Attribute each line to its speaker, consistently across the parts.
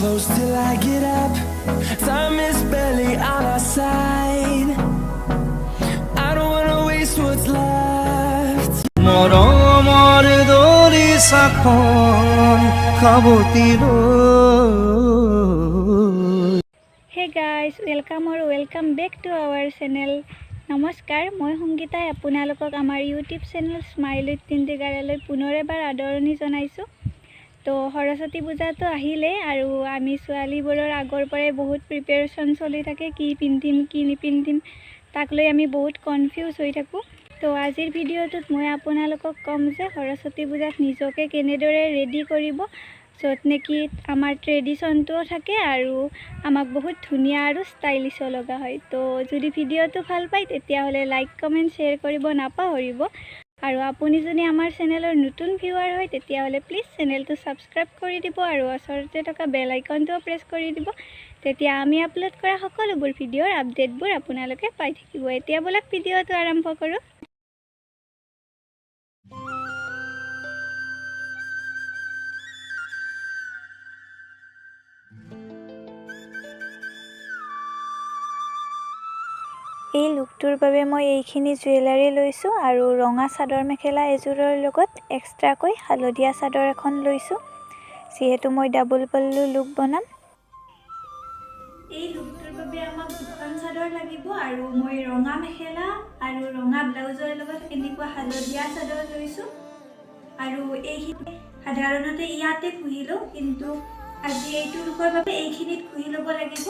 Speaker 1: close till I get up. Time is barely on our side. I don't wanna waste what's left.
Speaker 2: মৰমৰ দৰি সাখন খাবতিলো
Speaker 3: Hey guys, welcome back to our channel. নমস্কাৰ, মই সংগীতাই আপোনালোকক আমাৰ YouTube channel sMiLewiThTeenTiGaDa পুনৰ এবাৰ আদৰণি জনাইছো। তো সৰস্বতী পূজাটো আহিলে আৰু আমি ছোৱালীবোৰৰ আগৰ পৰাই বহুত প্ৰিপাৰেচন চলি থাকে, কি পিন্ধিম কি নিপিন্ধিম তাক লৈ আমি বহুত কনফিউজ হৈ থাকো। তো আজিৰ ভিডিঅ'টোত মই আপোনালোকক কম যে সৰস্বতী পূজাত নিজকে কেনেদৰে ৰেডি কৰিব, য'ত নেকি আমাৰ ট্ৰেডিশ্যনটোও থাকে আৰু আমাক বহুত ধুনীয়া আৰু ষ্টাইলিছো লগা হয়। তো যদি ভিডিঅ'টো ভাল পায় তেতিয়াহ'লে লাইক কমেণ্ট শ্বেয়াৰ কৰিব নাপাহৰিব। আৰু আপুনি যদি আমাৰ চেনেলৰ নতুন ভিউৱাৰ হয় তেতিয়াহ'লে প্লিজ চেনেলটো ছাবস্ক্ৰাইব কৰি দিব আৰু ওচৰতে থকা বেল আইকনটোও প্ৰেছ কৰি দিব। তেতিয়া আমি আপলোড কৰা সকলোবোৰ ভিডিঅ'ৰ আপডেটবোৰ আপোনালোকে পাই থাকিব। এতিয়া বলক ভিডিঅ'টো আৰম্ভ কৰোঁ। এই লুকটোৰ বাবে মই এইখিনি জুৱেলাৰী লৈছোঁ আৰু ৰঙা চাদৰ মেখেলা এযোৰৰ লগত এক্সট্ৰাকৈ হালধীয়া চাদৰ এখন লৈছোঁ, যিহেতু মই ডাবল পল্লু লুক বনাম। এই লুকটোৰ বাবে আমাক দুখন চাদৰ লাগিব আৰু মই ৰঙা মেখেলা আৰু ৰঙা ব্লাউজৰ লগত এনেকুৱা হালধীয়া চাদৰ লৈছোঁ। আৰু এইখিনি সাধাৰণতে ইয়াতে ঘঁহি লওঁ, কিন্তু আজি এইটো লুকৰ বাবে এইখিনিত ঘঁহি ল'ব লাগিব।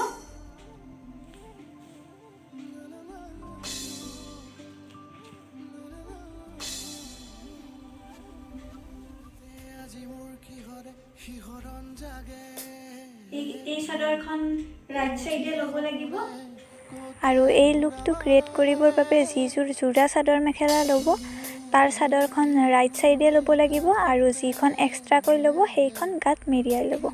Speaker 3: এই চাদৰখন ৰাইট চাইডে ল'ব লাগিব। আৰু এই লুকটো ক্ৰিয়েট কৰিবৰ বাবে যিযোৰ যোৰা চাদৰ মেখেলা ল'ব তাৰ চাদৰখন ৰাইট চাইডে ল'ব লাগিব আৰু যিখন এক্সট্ৰাকৈ ল'ব সেইখন গাত মেৰিয়াই ল'ব।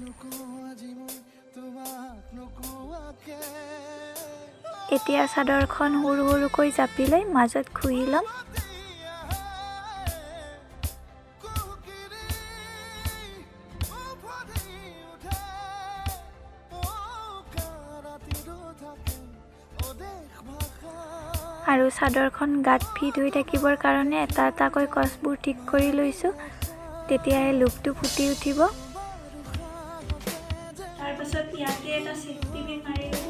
Speaker 3: এতিয়া চাদৰখন সৰু সৰুকৈ জাপি লৈ মাজত ঘঁহি ল'ম। আৰু চাদৰখন গাত ফিট হৈ থাকিবৰ কাৰণে এটা এটাকৈ কচবোৰ ঠিক কৰি লৈছোঁ, তেতিয়াহে লুকটো ফুটি উঠিব। তাৰপাছত ইয়াতে এটা চেফটি পিন মাৰি ল'ব।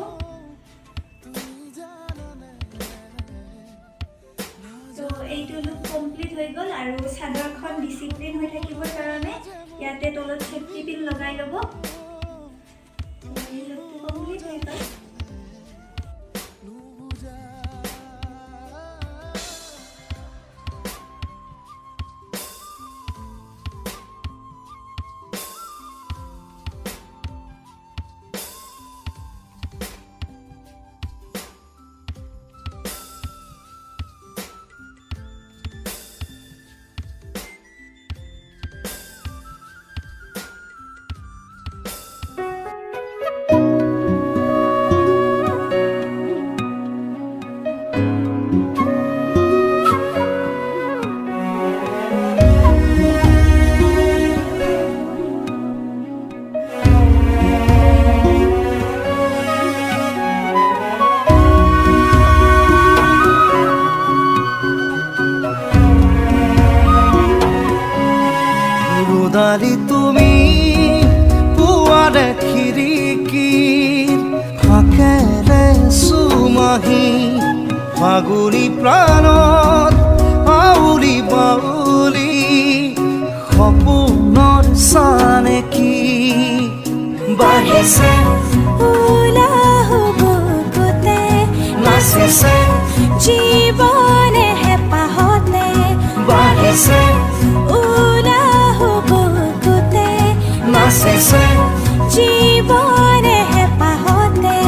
Speaker 3: তো এইটো লুক কমপ্লিট হৈ গ'ল আৰু চাদৰখন ডিচিপ্লিন হৈ থাকিবৰ কাৰণে ইয়াতে তলত চেফটি পিন লগাই ল'ব। এই লুকটো কমপ্লিট হৈ গ'ল।
Speaker 2: দালি তুমি পুৱাৰে খিৰিকীৰ ফাকেৰে চুমাহি ফাগুনী প্ৰাণত আউলি বাউলি সপোনৰ চানেকি বাঢ়িছে উলাহবুকুতে নাচিছে জীৱনে হেঁপাহতে বাঢ়িছে জীৱনে হেঁপাহতে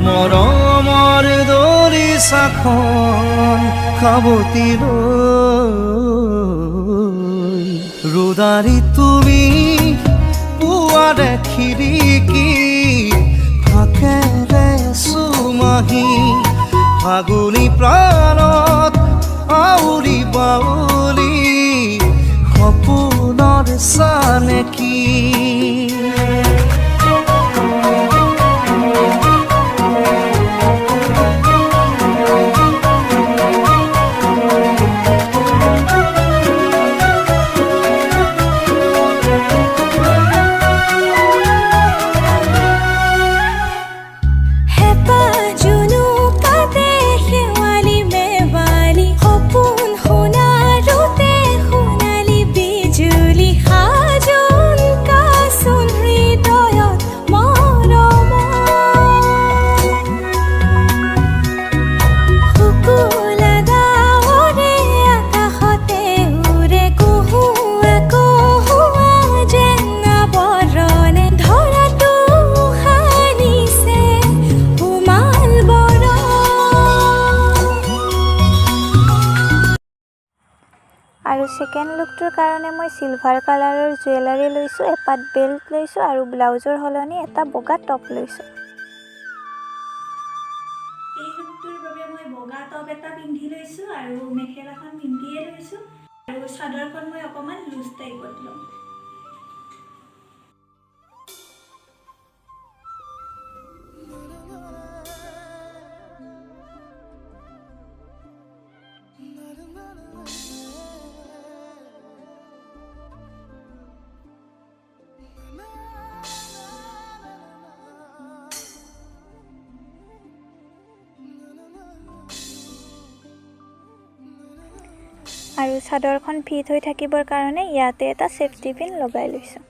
Speaker 2: মৰমৰ দৰি সাখন খাবতিলো ৰোদাৰি তুমি পুৱাৰে খিৰিকী ফাকেৰে চুমাহি ফাগুনী প্ৰাণত আউলি বাউলি সপোনৰ চানেকি
Speaker 3: সেকেন্ড লুকটোৰ কাৰণে মই সিলভাৰ কালাৰৰ জুৱেলাৰী লৈছোঁ, এপাত বেল্ট লৈছোঁ আৰু ব্লাউজৰ সলনি এটা বগা টপ লৈছোঁ। এই লুকটোৰ বাবে মই বগা টপ এটা পিন্ধি লৈছোঁ আৰু মেখেলাখন পিন্ধিয়ে লৈছোঁ আৰু চাদৰখন মই অকণমান লুজ টাইপত ল'ম। আৰু চাদৰখন ফিট হৈ থাকিবৰ কাৰণে ইয়াতে এটা সেফটি পিন লগাই লৈছোঁ।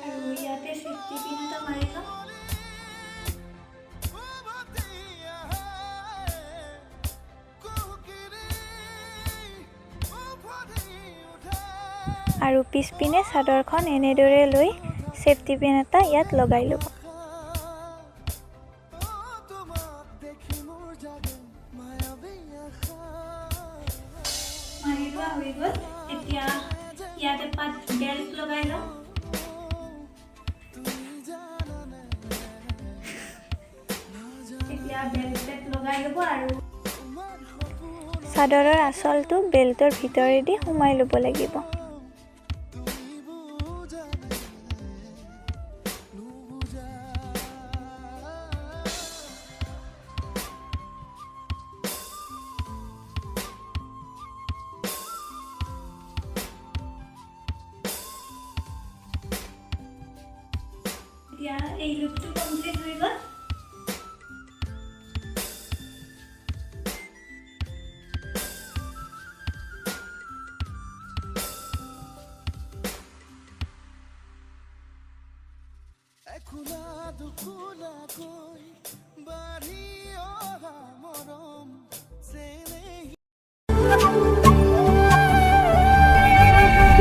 Speaker 3: আৰু ইয়াতে সেফটি পিন এটা মাৰি লওঁ। আৰু পিছপিনে চাদৰখন এনেদৰে লৈ সেফটি পিন এটা ইয়াত লগাই ল'ব। মাৰি লোৱা হৈ গ'ল। এতিয়া ইয়াত এপাত বেল্ট লগাই লওঁ। এতিয়া বেল্ট লগাই ল'ব আৰু চাদৰৰ আঁচলটো বেল্টৰ ভিতৰেদি সোমাই ল'ব লাগিব। এতিয়া এই লুকটো কমপ্লিট হৈ গ'ল।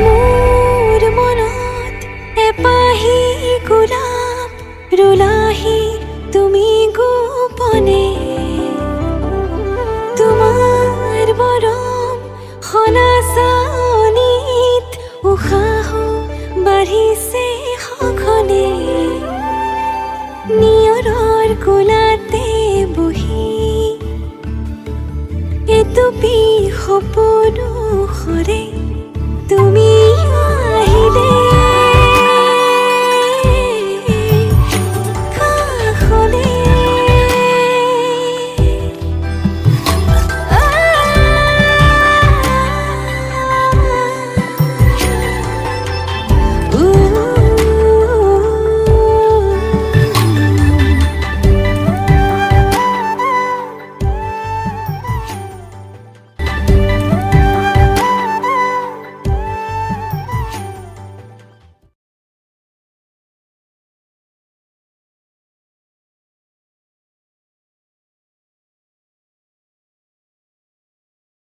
Speaker 4: মোৰ মনত এপাহি গোলাপ ৰুলাহি তুমি গোপনে, তোমাৰ মৰম সনাচানিত উশাহ বাঢ়িছে সঘনে, নিয়ৰৰ কোলাতে বহি এটুপি সপোনো সৰে